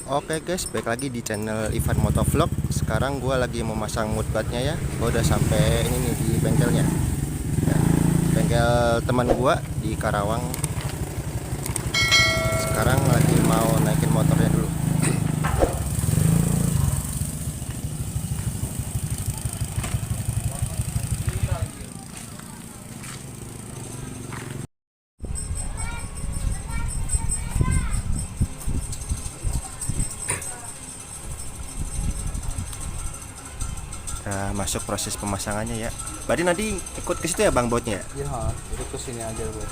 Oke guys, balik lagi di channel Ivan Motovlog. Sekarang gue lagi mau masang mudguardnya ya. Gue udah sampai ini nih di bengkelnya ya, bengkel teman gue di Karawang. Sekarang lagi mau naikin motornya dulu. Nah, masuk proses pemasangannya ya. Berarti nanti ikut ke situ ya bang botnya? Iya, itu ke sini aja gue.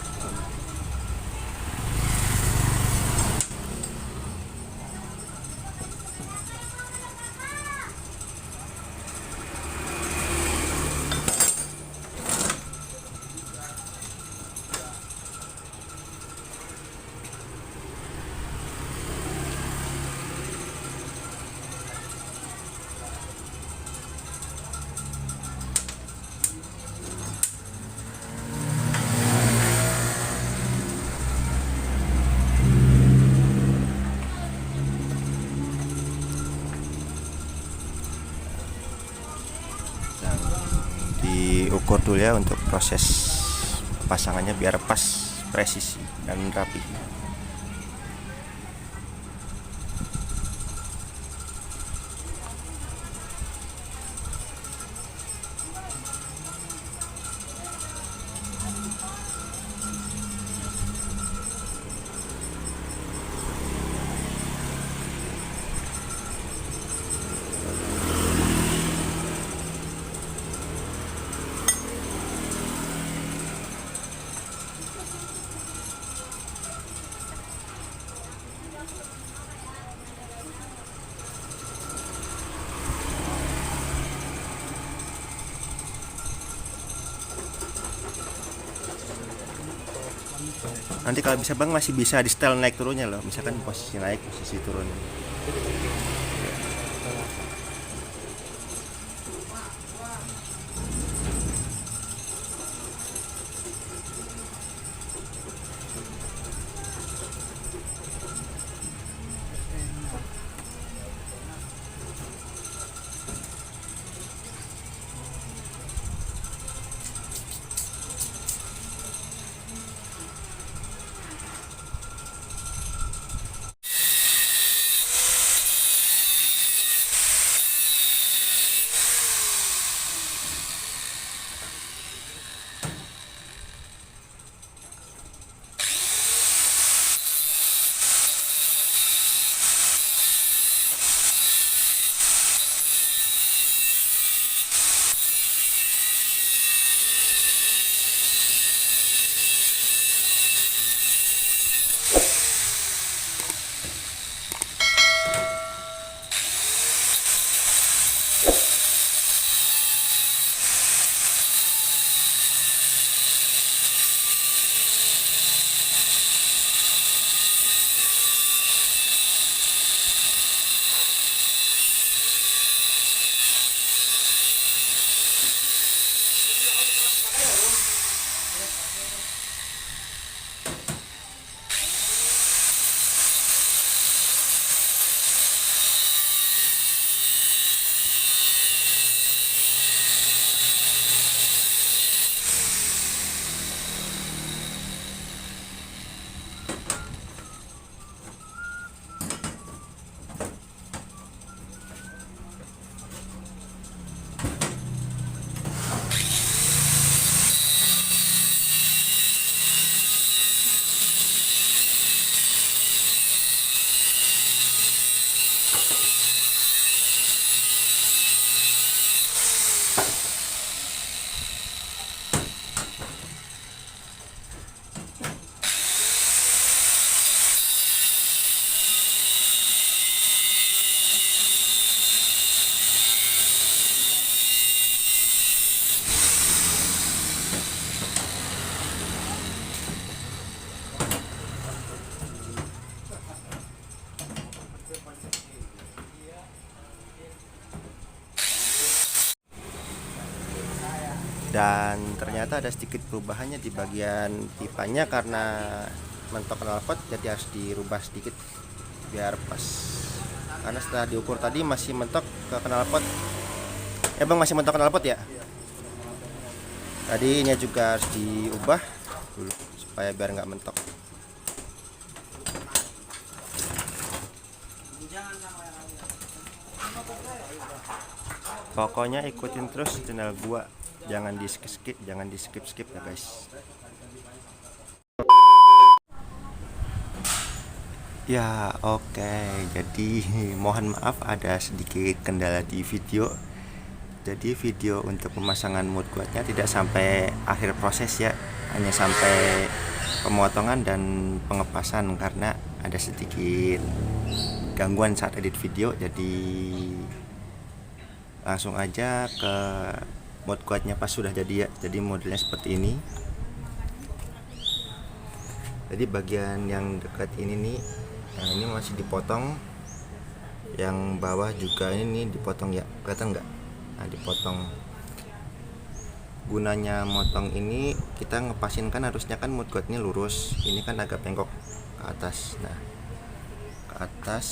Dan diukur dulu ya untuk proses pasangannya biar pas, presisi dan rapi. Nanti kalau bisa bang masih bisa di setel naik turunnya loh, misalkan posisi naik posisi turun. Dan ternyata ada sedikit perubahannya di bagian pipanya karena mentok knalpot, jadi harus dirubah sedikit biar pas. karena setelah diukur tadi masih mentok ke knalpot. Bang, masih mentok knalpot ya? Tadi ini juga harus diubah dulu supaya biar nggak mentok. Pokoknya ikutin terus channel gua, jangan di skip, ya guys. Ya oke, jadi mohon maaf ada sedikit kendala di video. Jadi video untuk pemasangan mood guardnya tidak sampai akhir proses ya, hanya sampai pemotongan dan pengepasan karena ada sedikit gangguan saat edit video. Jadi langsung aja ke mood guardnya pas sudah jadi ya. Jadi modelnya seperti ini. Jadi bagian yang dekat ini nih, yang ini masih dipotong, yang bawah juga ini nih dipotong ya, kelihatan nggak? Nah, dipotong. Gunanya motong ini kita ngepasin kan harusnya kan mood guardnya lurus, ini kan agak bengkok ke atas. Nah, ke atas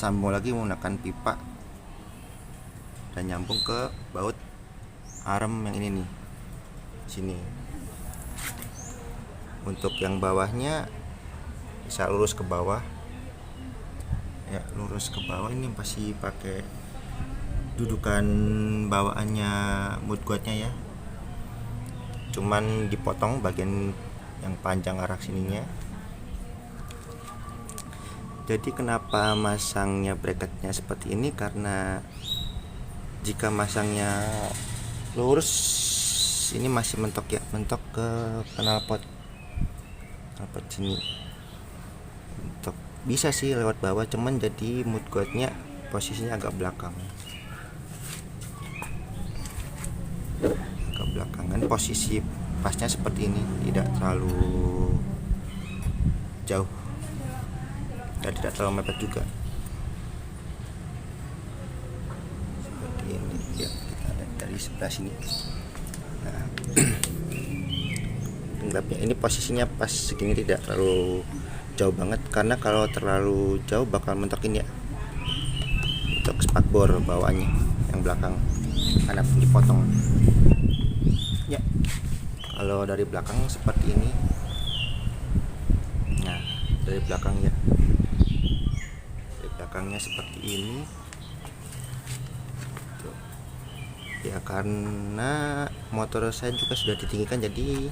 sambung lagi menggunakan pipa dan nyambung ke baut arm yang ini nih, sini. Untuk yang bawahnya bisa lurus ke bawah ya, lurus ke bawah. Ini pasti pakai dudukan bawaannya mood guardnya ya, cuman dipotong bagian yang panjang arah sininya. Jadi kenapa masangnya bracketnya seperti ini, karena jika masangnya lurus ini masih mentok ya, mentok ke knalpot sini. Mentok bisa sih lewat bawah, cuman jadi mood guardnya posisinya agak belakang, agak belakangan. Posisi pasnya seperti ini, tidak terlalu jauh dan tidak terlalu mepet juga, seperti ini ya. Kita lihat dari sebelah sini. Nah, penggapnya ini posisinya pas segini, tidak terlalu jauh banget, karena kalau terlalu jauh bakal mentokin ya. Untuk spakbor bawaannya yang belakang karena dipotong ya. Kalau dari belakang seperti ini. Nah, dari belakang ya, dari belakangnya seperti ini tuh. Ya karena motor saya juga sudah ditinggikan, jadi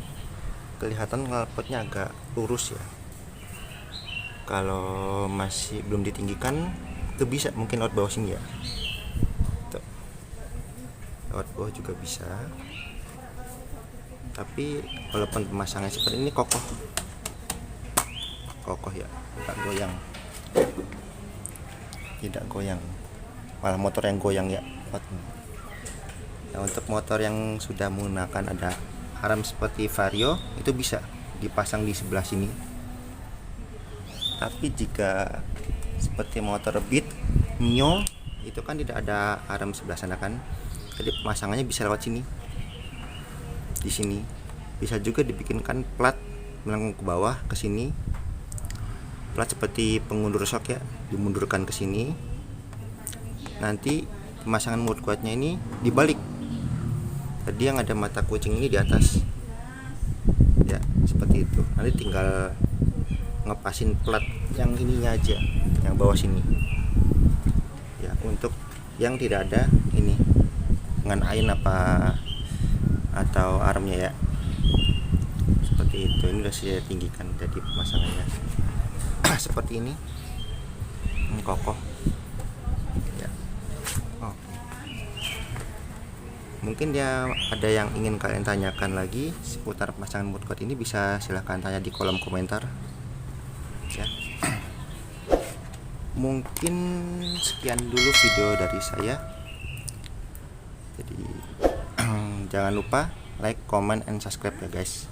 kelihatan knalpotnya agak lurus ya. Kalau masih belum ditinggikan itu bisa mungkin lewat bawah sini ya. Tuh. Lewat bawah juga bisa. Tapi walaupun pemasangannya seperti ini kokoh ya, tidak goyang, tidak goyang, malah motor yang goyang ya. Nah, untuk motor yang sudah menggunakan ada arm seperti Vario itu bisa dipasang di sebelah sini. Tapi jika seperti motor Beat, Mio itu kan tidak ada arm sebelah sana kan, jadi pemasangannya bisa lewat sini. Di sini bisa juga dibikinkan plat melengkung ke bawah ke sini, plat seperti pengundur shock ya, dimundurkan ke sini. Nanti pemasangan mood guardnya ini dibalik, jadi yang ada mata kucing ini di atas ya, seperti itu. Nanti tinggal ngepasin plat yang ininya aja, yang bawah sini ya. Untuk yang tidak ada ini dengan ain apa atau armnya ya, seperti itu. Ini udah saya tinggikan, jadi pemasangannya seperti ini. Kokoh ya. Oke. Mungkin ya ada yang ingin kalian tanyakan lagi seputar pemasangan mood guard ini, bisa silahkan tanya di kolom komentar ya. Mungkin sekian dulu video dari saya. Jadi jangan lupa like, comment, and subscribe ya guys.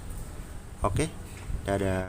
Oke, dadah.